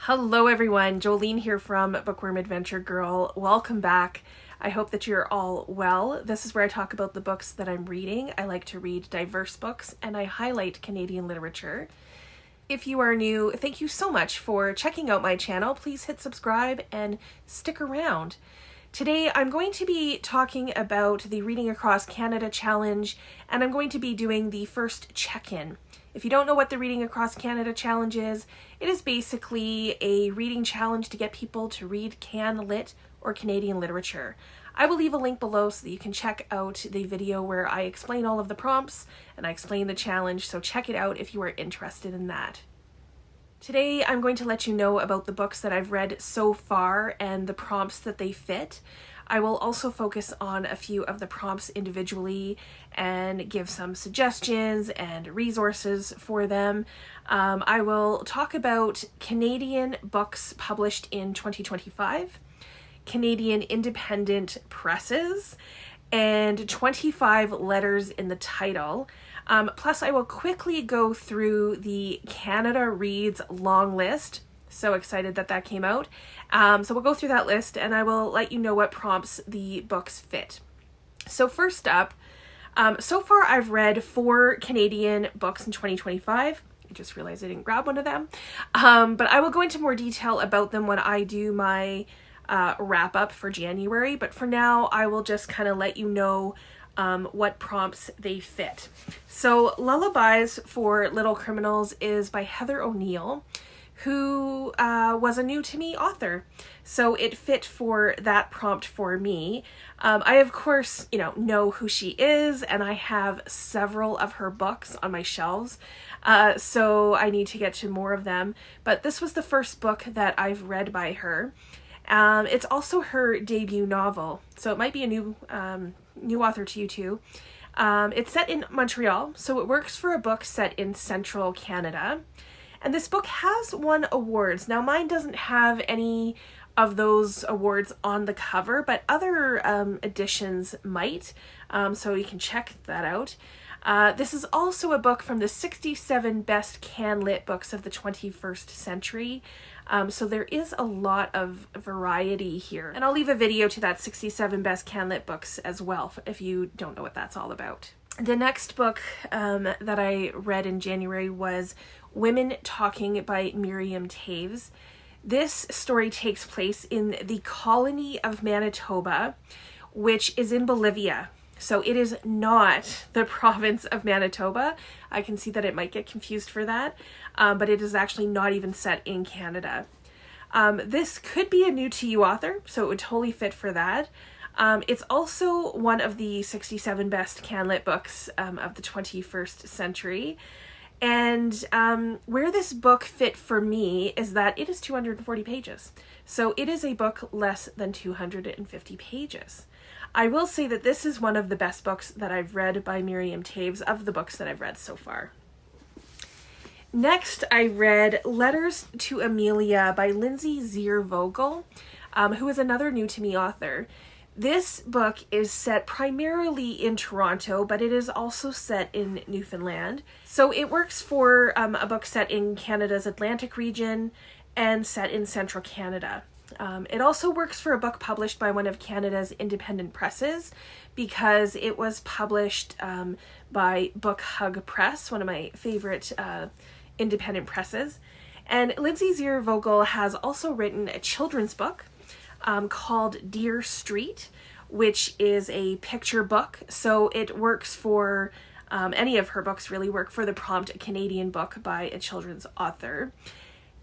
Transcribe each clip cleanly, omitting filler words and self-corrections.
Hello everyone, Jolene here from Bookworm Adventure Girl. Welcome back. I hope that you're all well. This is where I talk about the books that I'm reading. I like to read diverse books and I highlight Canadian literature. If you are new, thank you so much for checking out my channel. Please hit subscribe and stick around. Today I'm going to be talking about the Reading Across Canada Challenge, and I'm going to be doing the first check-in. If you don't know what the Reading Across Canada Challenge is, it is basically a reading challenge to get people to read Can Lit or Canadian literature. I will leave a link below so that you can check out the video where I explain all of the prompts and I explain the challenge, so check it out if you are interested in that. Today I'm going to let you know about the books that I've read so far and the prompts that they fit. I will also focus on a few of the prompts individually and give some suggestions and resources for them. I will talk about Canadian books published in 2025, Canadian independent presses, and 25 letters in the title. Plus I will quickly go through the Canada Reads long list. So excited that that came out. So we'll go through that list and I will let you know what prompts the books fit. So first up, so far I've read 4 Canadian books in 2025. I just realized I didn't grab one of them. But I will go into more detail about them when I do my wrap up for January. But for now, I will just kind of let you know what prompts they fit. So Lullabies for Little Criminals is by Heather O'Neill, who was a new to me author. So it fit for that prompt for me. I of course, know who she is, and I have several of her books on my shelves. So I need to get to more of them. But this was the first book that I've read by her. It's also her debut novel, so it might be a new author to you too. It's set in Montreal, so it works for a book set in central Canada. And this book has won awards. Now mine doesn't have any of those awards on the cover, but other editions might, so you can check that out. This is also a book from the 67 best Can Lit books of the 21st century. So there is a lot of variety here. And I'll leave a video to that 67 best Can Lit books as well if you don't know what that's all about. The next book that I read in January was Women Talking by Miriam Toews. This story takes place in the colony of Manitoba, which is in Bolivia. So it is not the province of Manitoba. I can see that it might get confused for that, but it is actually not even set in Canada. This could be a new to you author, so it would totally fit for that. It's also one of the 67 best Can Lit books of the 21st century. And where this book fit for me is that it is 240 pages. So it is a book less than 250 pages. I will say that this is one of the best books that I've read by Miriam Toews of the books that I've read so far. Next, I read Letters to Amelia by Lindsay Zier-Vogel, who is another new to me author. This book is set primarily in Toronto, but it is also set in Newfoundland. So it works for a book set in Canada's Atlantic region and set in central Canada. It also works for a book published by one of Canada's independent presses because it was published by Book Hug Press, one of my favorite independent presses. And Lindsay Zier-Vogel has also written a children's book called Dear Street, which is a picture book. So it works for, any of her books really work for the prompt, a Canadian book by a children's author.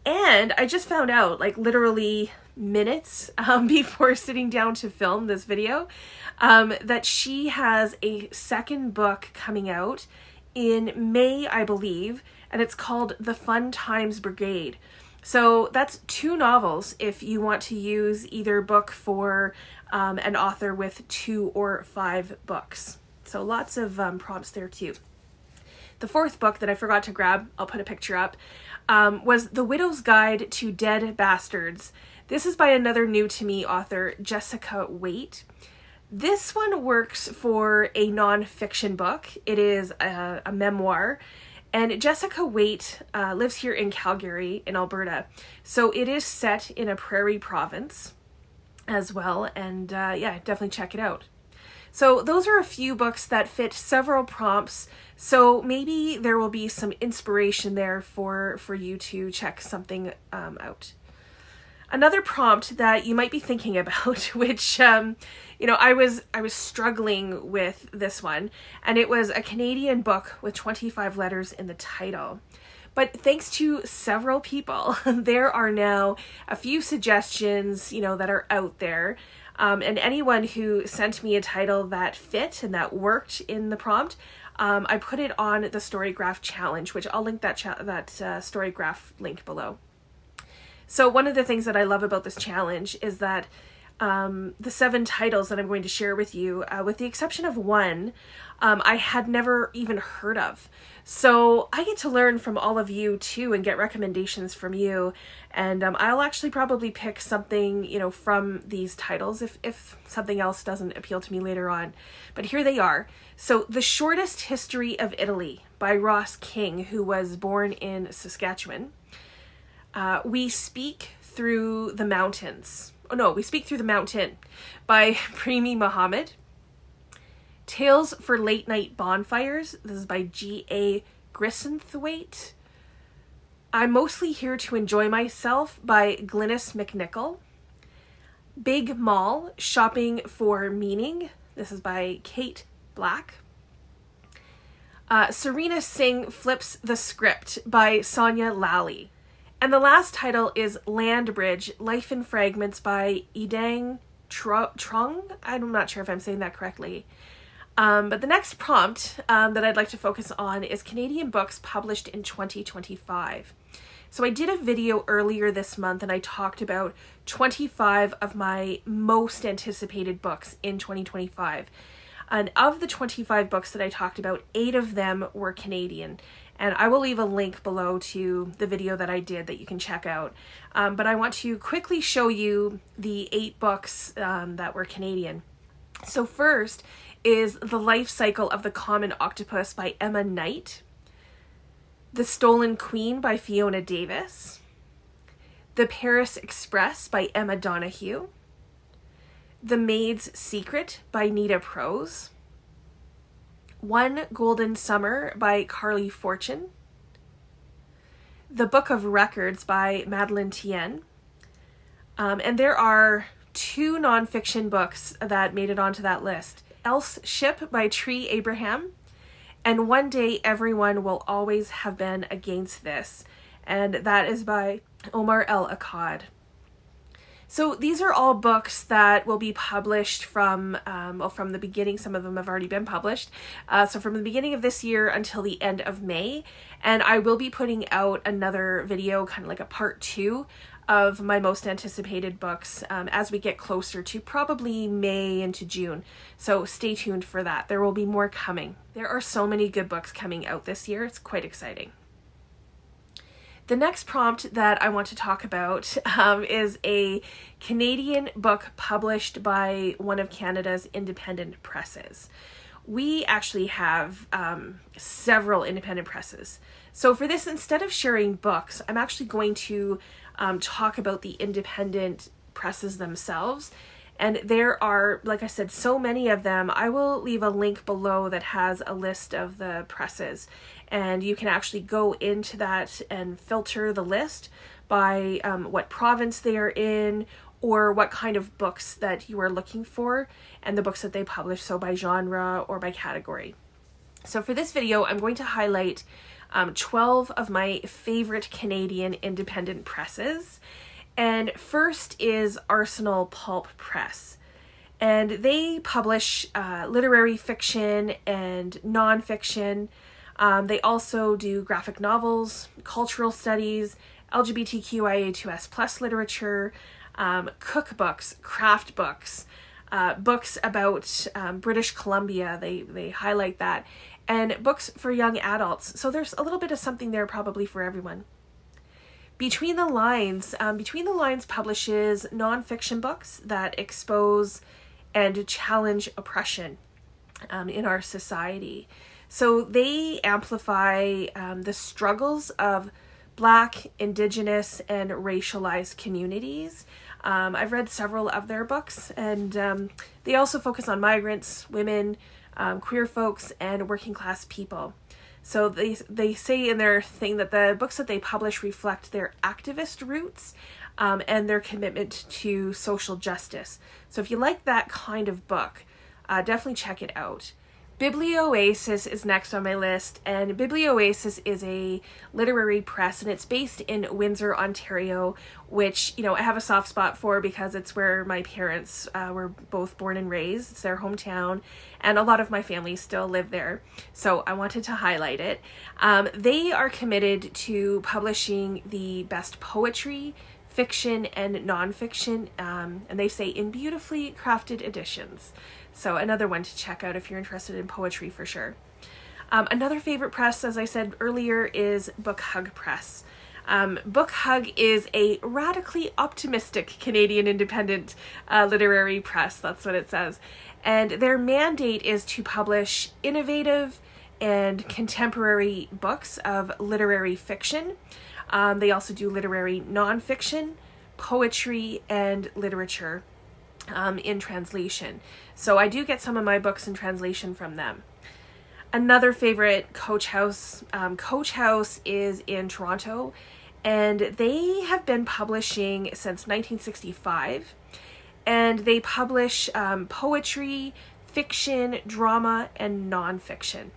And I just found out, like literally minutes before sitting down to film this video, that she has a second book coming out in May, I believe, and it's called The Fun Times Brigade. So that's 2 novels if you want to use either book for an author with 2 or 5 books. So lots of prompts there too. The 4th book that I forgot to grab, I'll put a picture up, was The Widow's Guide to Dead Bastards. This is by another new to me author, Jessica Waite. This one works for a non-fiction book. It is a memoir, And Jessica Waite lives here in Calgary in Alberta. So it is set in a prairie province as well. And yeah, definitely check it out. So those are a few books that fit several prompts. So maybe there will be some inspiration there for you to check something out. Another prompt that you might be thinking about, which, you know, I was struggling with this one, and it was a Canadian book with 25 letters in the title. But thanks to several people, there are now a few suggestions, you know, that are out there. And anyone who sent me a title that fit and that worked in the prompt, I put it on the Storygraph challenge, which I'll link that Storygraph link below. So one of the things that I love about this challenge is that the 7 titles that I'm going to share with you, with the exception of one, I had never even heard of. So I get to learn from all of you too and get recommendations from you. And I'll actually probably pick something, you know, from these titles if something else doesn't appeal to me later on. But here they are. So The Shortest History of Italy by Ross King, who was born in Saskatchewan. We Speak Through the Mountains. Oh no, We Speak Through the Mountain by Premee Mohamed. Tales for Late Night Bonfires. This is by G.A. Grisenthwaite. I'm Mostly Here to Enjoy Myself by Glynnis MacNichol. Big Mall, Shopping for Meaning. This is by Kate Black. Serena Singh Flips the Script by Sonia Lally. And the last title is Land Bridge, Life in Fragments by Idang Trung. I'm not sure if I'm saying that correctly. But the next prompt that I'd like to focus on is Canadian books published in 2025. So I did a video earlier this month and I talked about 25 of my most anticipated books in 2025. And of the 25 books that I talked about, 8 of them were Canadian. And I will leave a link below to the video that I did that you can check out. But I want to quickly show you the 8 books that were Canadian. So first is The Life Cycle of the Common Octopus by Emma Knight. The Stolen Queen by Fiona Davis. The Paris Express by Emma Donoghue. The Maid's Secret by Nita Prose. One Golden Summer by Carly Fortune. The Book of Records by Madeleine Tien. And there are 2 nonfiction books that made it onto that list. Else Ship by Tree Abraham, and One Day Everyone Will Always Have Been Against This, and that is by Omar El Akkad. So these are all books that will be published from the beginning. Some of them have already been published. So from the beginning of this year until the end of May, and I will be putting out another video, kind of like a part 2 of my most anticipated books as we get closer to probably May into June. So stay tuned for that. There will be more coming. There are so many good books coming out this year. It's quite exciting. The next prompt that I want to talk about is a Canadian book published by one of Canada's independent presses. We actually have several independent presses. So for this, instead of sharing books, I'm actually going to talk about the independent presses themselves. And there are, like I said, so many of them. I will leave a link below that has a list of the presses. And you can actually go into that and filter the list by what province they are in or what kind of books that you are looking for and the books that they publish, so by genre or by category. So for this video, I'm going to highlight 12 of my favorite Canadian independent presses. And first is Arsenal Pulp Press. And they publish literary fiction and nonfiction. They also do graphic novels, cultural studies, LGBTQIA2S+ literature, cookbooks, craft books, books about British Columbia, they highlight that, and books for young adults. So there's a little bit of something there probably for everyone. Between the Lines publishes nonfiction books that expose and challenge oppression in our society. So they amplify the struggles of Black, Indigenous, and racialized communities. I've read several of their books, and they also focus on migrants, women, queer folks, and working class people. So they say in their thing that the books that they publish reflect their activist roots and their commitment to social justice. So if you like that kind of book, definitely check it out. Biblioasis is next on my list, and Biblioasis is a literary press, and it's based in Windsor, Ontario, which, you know, I have a soft spot for because it's where my parents were both born and raised. It's their hometown, and a lot of my family still live there, so I wanted to highlight it. They are committed to publishing the best poetry, fiction, and nonfiction, and they say in beautifully crafted editions. So another one to check out if you're interested in poetry for sure. Another favorite press, as I said earlier, is Book Hug Press. Book Hug is a radically optimistic Canadian independent literary press, that's what it says. And their mandate is to publish innovative and contemporary books of literary fiction. They also do literary nonfiction, poetry, and literature in translation. So I do get some of my books in translation from them. Another favorite, Coach House. Coach House is in Toronto, and they have been publishing since 1965. And they publish poetry, fiction, drama, and nonfiction.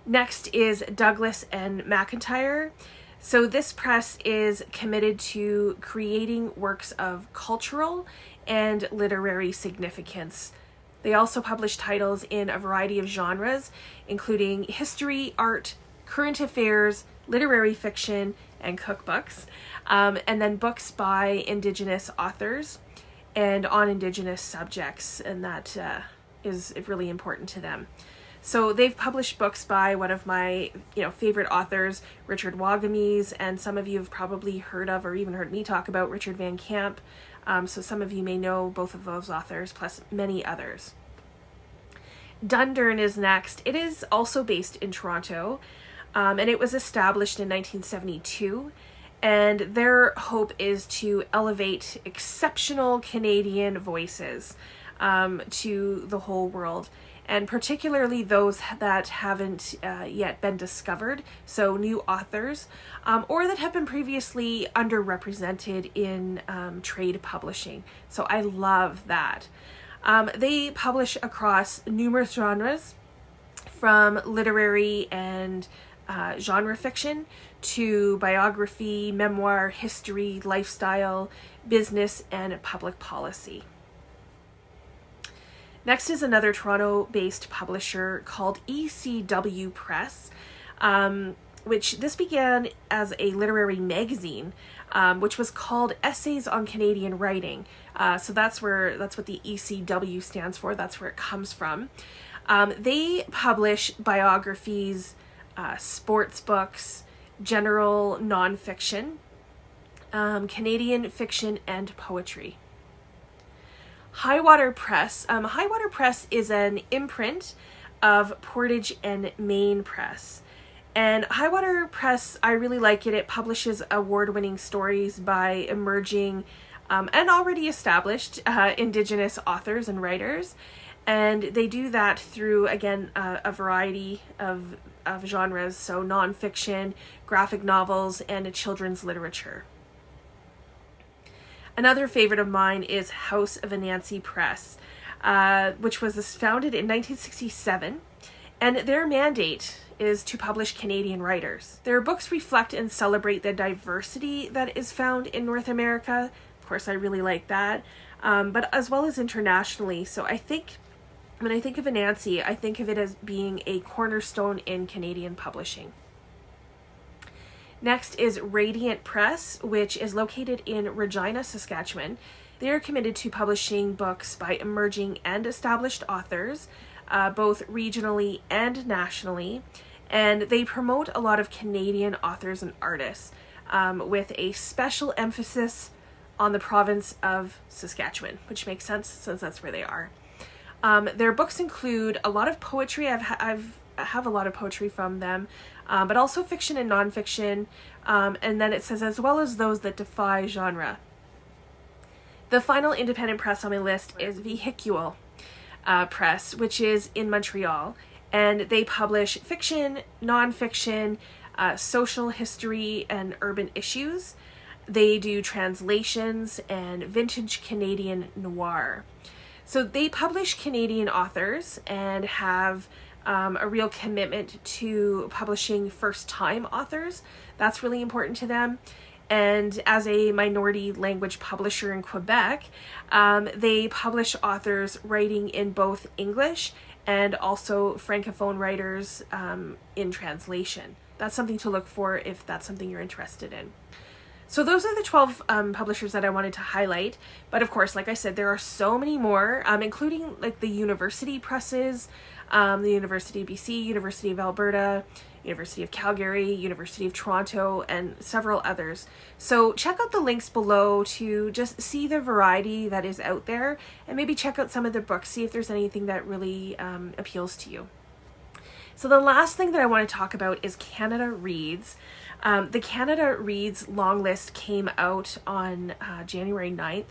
Next is Douglas and McIntyre. So this press is committed to creating works of cultural and literary significance. They also publish titles in a variety of genres, including history, art, current affairs, literary fiction, and cookbooks, and then books by Indigenous authors and on Indigenous subjects, and that is really important to them. So they've published books by one of my, favorite authors, Richard Wagamese, and some of you have probably heard of or even heard me talk about Richard Van Camp. So some of you may know both of those authors, plus many others. Dundurn is next. It is also based in Toronto, and it was established in 1972. And their hope is to elevate exceptional Canadian voices to the whole world, and particularly those that haven't yet been discovered, so new authors, or that have been previously underrepresented in trade publishing. So I love that. They publish across numerous genres, from literary and genre fiction to biography, memoir, history, lifestyle, business, and public policy. Next is another Toronto-based publisher called ECW Press, which this began as a literary magazine, which was called Essays on Canadian Writing. So that's what the ECW stands for. That's where it comes from. They publish biographies, sports books, general nonfiction, Canadian fiction, and poetry. Highwater Press. Highwater Press is an imprint of Portage and Main Press. And Highwater Press, I really like it. It publishes award-winning stories by emerging and already established Indigenous authors and writers. And they do that through, again, a variety of genres, so nonfiction, graphic novels, and children's literature. Another favorite of mine is House of Anansi Press, which was founded in 1967, and their mandate is to publish Canadian writers. Their books reflect and celebrate the diversity that is found in North America. Of course, I really like that, but as well as internationally. So I think, when I think of Anansi, I think of it as being a cornerstone in Canadian publishing. Next is Radiant Press, which is located in Regina, Saskatchewan. They are committed to publishing books by emerging and established authors, both regionally and nationally, and they promote a lot of Canadian authors and artists, with a special emphasis on the province of Saskatchewan, which makes sense since that's where they are. Their books include a lot of poetry. I've have a lot of poetry from them, but also fiction and nonfiction. And then it says, as well as those that defy genre. The final independent press on my list is Vehicular Press, which is in Montreal. And they publish fiction, nonfiction, social history, and urban issues. They do translations and vintage Canadian noir. So they publish Canadian authors and have a real commitment to publishing first-time authors. That's really important to them. And as a minority language publisher in Quebec, they publish authors writing in both English and also Francophone writers in translation. That's something to look for if that's something you're interested in. So those are the 12 publishers that I wanted to highlight. But of course, like I said, there are so many more, including like the university presses, the University of BC, University of Alberta, University of Calgary, University of Toronto, and several others. So check out the links below to just see the variety that is out there, and maybe check out some of the books, see if there's anything that really appeals to you. So the last thing that I want to talk about is Canada Reads. The Canada Reads Longlist came out on January 9th.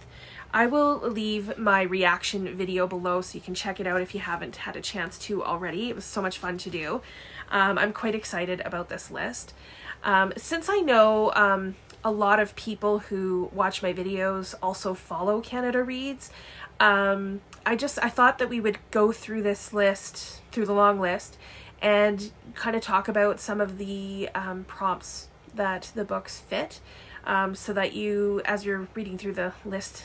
I will leave my reaction video below so you can check it out if you haven't had a chance to already. It was so much fun to do. I'm quite excited about this list. Since I know a lot of people who watch my videos also follow Canada Reads, I thought that we would go through this list, through the long list, and kind of talk about some of the prompts that the books fit, so that you, as you're reading through the list,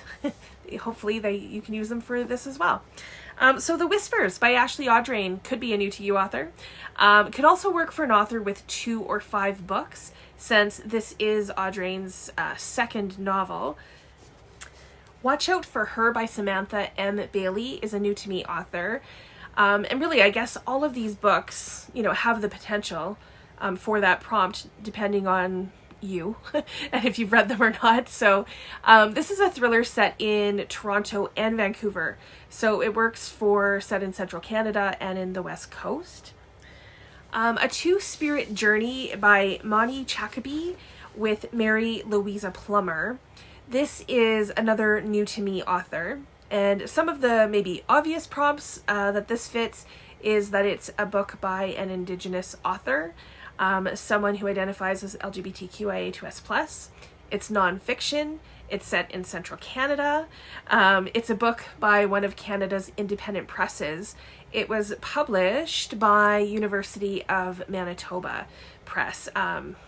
hopefully you can use them for this as well. So The Whispers by Ashley Audrain could be a new to you author. Could also work for an author with 2 or 5 books, since this is Audrain's second novel. Watch Out for Her by Samantha M. Bailey is a new to me author. And really, I guess all of these books, have the potential for that prompt, depending on you and if you've read them or not. So this is a thriller set in Toronto and Vancouver. So it works for set in central Canada and in the West Coast. A Two-Spirit Journey by Moni Chakabi with Mary Louisa Plummer. This is another new to me author. And some of the maybe obvious prompts that this fits is that it's a book by an Indigenous author, someone who identifies as LGBTQIA2S+. It's nonfiction. It's set in central Canada. It's a book by one of Canada's independent presses. It was published by University of Manitoba Press,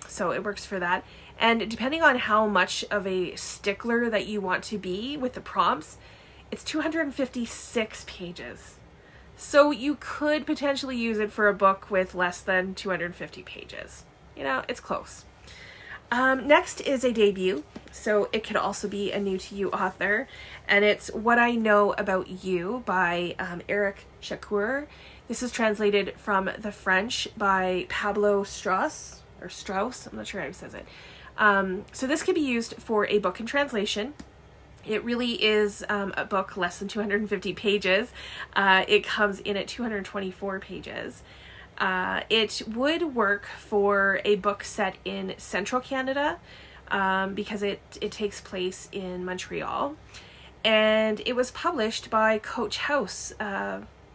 so it works for that. And depending on how much of a stickler that you want to be with the prompts, it's 256 pages. So you could potentially use it for a book with less than 250 pages. It's close. Next is a debut, so it could also be a new to you author, and it's What I Know About You by Eric Shakur. This is translated from the French by Pablo Strauss, I'm not sure how he says it. So this could be used for a book in translation. It really is a book less than 250 pages. It comes in at 224 pages. It would work for a book set in central Canada because it takes place in Montreal. And it was published by Coach House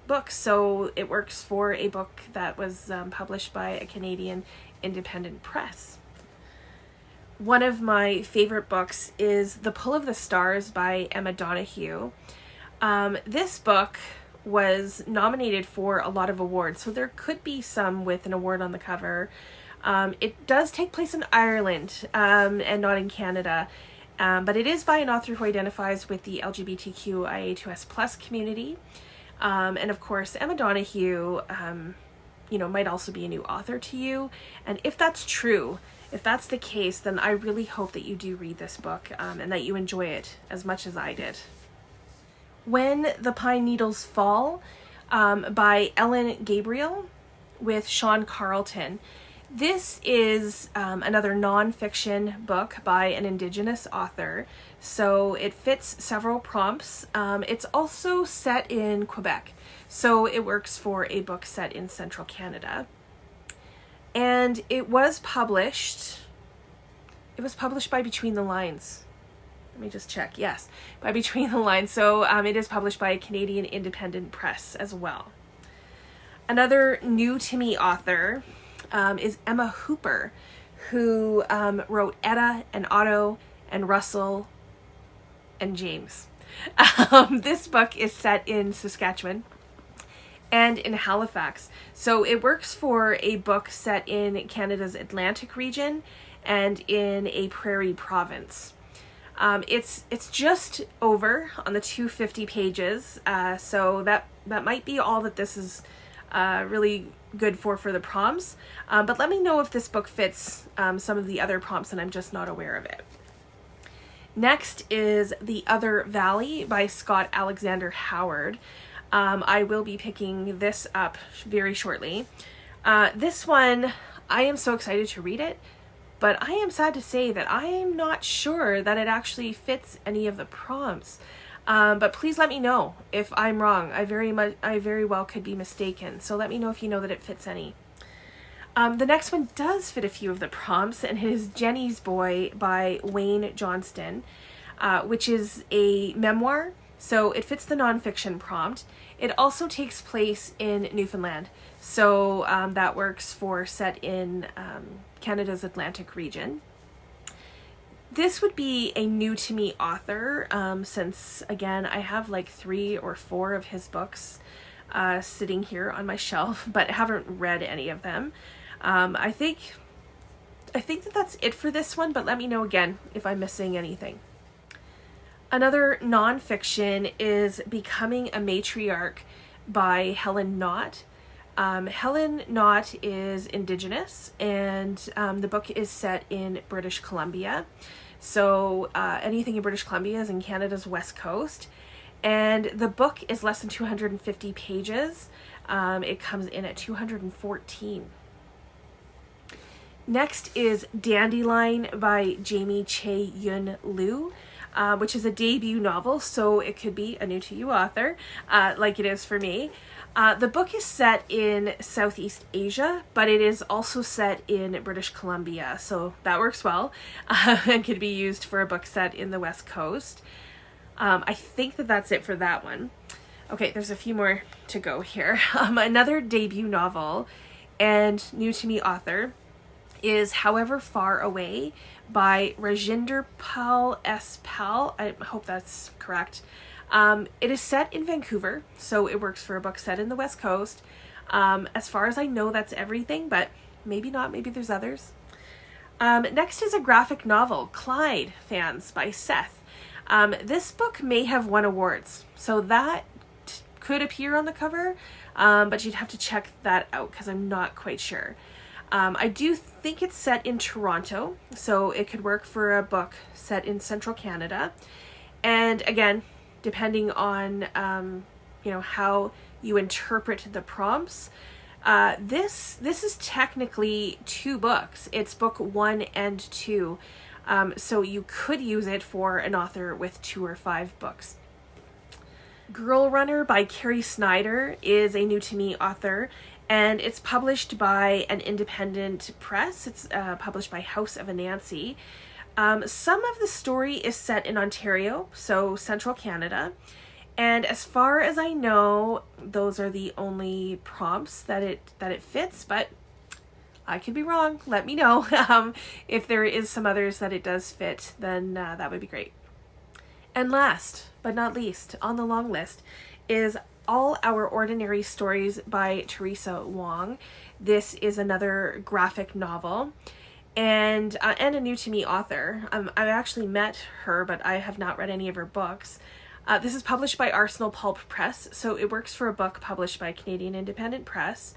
Books, so it works for a book that was published by a Canadian independent press. One of my favorite books is The Pull of the Stars by Emma Donoghue. This book was nominated for a lot of awards, so there could be some with an award on the cover. It does take place in Ireland and not in Canada, but it is by an author who identifies with the LGBTQIA2S+ community. And of course, Emma Donoghue, might also be a new author to you. And if that's true, if that's the case, then I really hope that you do read this book and that you enjoy it as much as I did. When the Pine Needles Fall by Ellen Gabriel with Sean Carlton. This is another nonfiction book by an Indigenous author, so it fits several prompts. It's also set in Quebec, so it works for a book set in central Canada. And it was published by Between the Lines. Let me just check. Yes, by Between the Lines. So it is published by Canadian Independent Press as well. Another new to me author is Emma Hooper, who wrote Etta and Otto and Russell and James. This book is set in Saskatchewan and in Halifax. So it works for a book set in Canada's Atlantic region and in a prairie province. It's just over on the 250 pages, so that might be all that this is really good for the prompts. But let me know if this book fits some of the other prompts and I'm just not aware of it. Next is The Other Valley by Scott Alexander Howard. I will be picking this up very shortly. This one, I am so excited to read it, but I am sad to say that I am not sure that it actually fits any of the prompts. But please let me know if I'm wrong. I very well could be mistaken. So let me know if you know that it fits any. The next one does fit a few of the prompts, and it is Jenny's Boy by Wayne Johnston, which is a memoir. So it fits the nonfiction prompt. It also takes place in Newfoundland. So that works for set in Canada's Atlantic region. This would be a new to me author, since again, I have like 3 or 4 of his books sitting here on my shelf, but haven't read any of them. I think that that's it for this one, but let me know again if I'm missing anything. Another nonfiction is Becoming a Matriarch by Helen Knott. Helen Knott is Indigenous, and the book is set in British Columbia. So anything in British Columbia is in Canada's west coast. And the book is less than 250 pages. It comes in at 214. Next is Dandelion by Jamie Che Yun Liu, which is a debut novel, so it could be a new to you author, like it is for me. The book is set in Southeast Asia, but it is also set in British Columbia, so that works well and could be used for a book set in the West Coast. I think that that's it for that one. Okay, there's a few more to go here. Another debut novel and new to me author is However Far Away by Rajinder Pal S. Pal. I hope that's correct. It is set in Vancouver, so it works for a book set in the West Coast. As far as I know, that's everything, but maybe not. Maybe there's others. Next is a graphic novel, Clyde Fans by Seth. This book may have won awards, so that could appear on the cover, but you'd have to check that out because I'm not quite sure. I do think it's set in Toronto, so it could work for a book set in central Canada. And again, depending on how you interpret the prompts, this is technically 2 books. It's book 1 and 2, so you could use it for an author with 2 or 5 books. Girl Runner by Carrie Snyder is a new to me author, and it's published by an independent press. It's published by House of Anansi. Some of the story is set in Ontario, so central Canada. And as far as I know, those are the only prompts that it fits, but I could be wrong. Let me know. If there is some others that it does fit, then that would be great. And last but not least on the long list is All Our Ordinary Stories by Teresa Wong. This is another graphic novel and a new to me author. I've actually met her, but I have not read any of her books. This is published by Arsenal Pulp Press, so it works for a book published by Canadian Independent Press.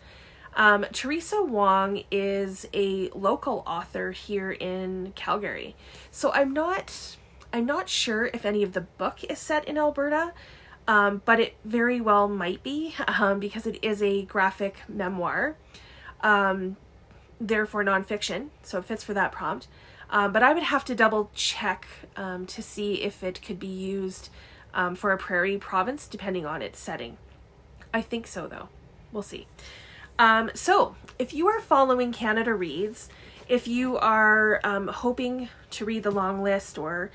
Teresa Wong is a local author here in Calgary, so I'm not sure if any of the book is set in Alberta, but it very well might be, because it is a graphic memoir. therefore nonfiction, so it fits for that prompt. But I would have to double check to see if it could be used for a prairie province, depending on its setting. I think so, though. We'll see. So if you are following Canada Reads, if you are hoping to read the long list, or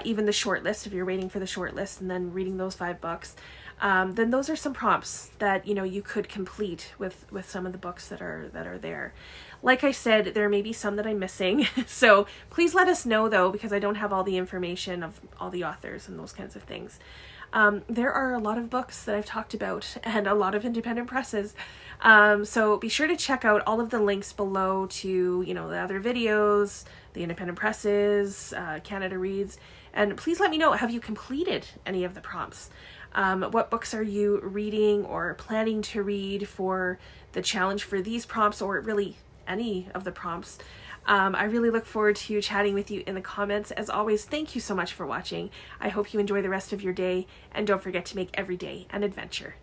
even the short list, if you're waiting for the short list and then reading those 5 books, then those are some prompts that you could complete with some of the books that are there. Like I said, there may be some that I'm missing, so please let us know, though, because I don't have all the information of all the authors and those kinds of things. There are a lot of books that I've talked about and a lot of independent presses. So be sure to check out all of the links below to, the other videos, the independent presses, Canada Reads, and please let me know, have you completed any of the prompts? What books are you reading or planning to read for the challenge for these prompts, or really any of the prompts? I really look forward to chatting with you in the comments. As always, thank you so much for watching. I hope you enjoy the rest of your day, and don't forget to make every day an adventure.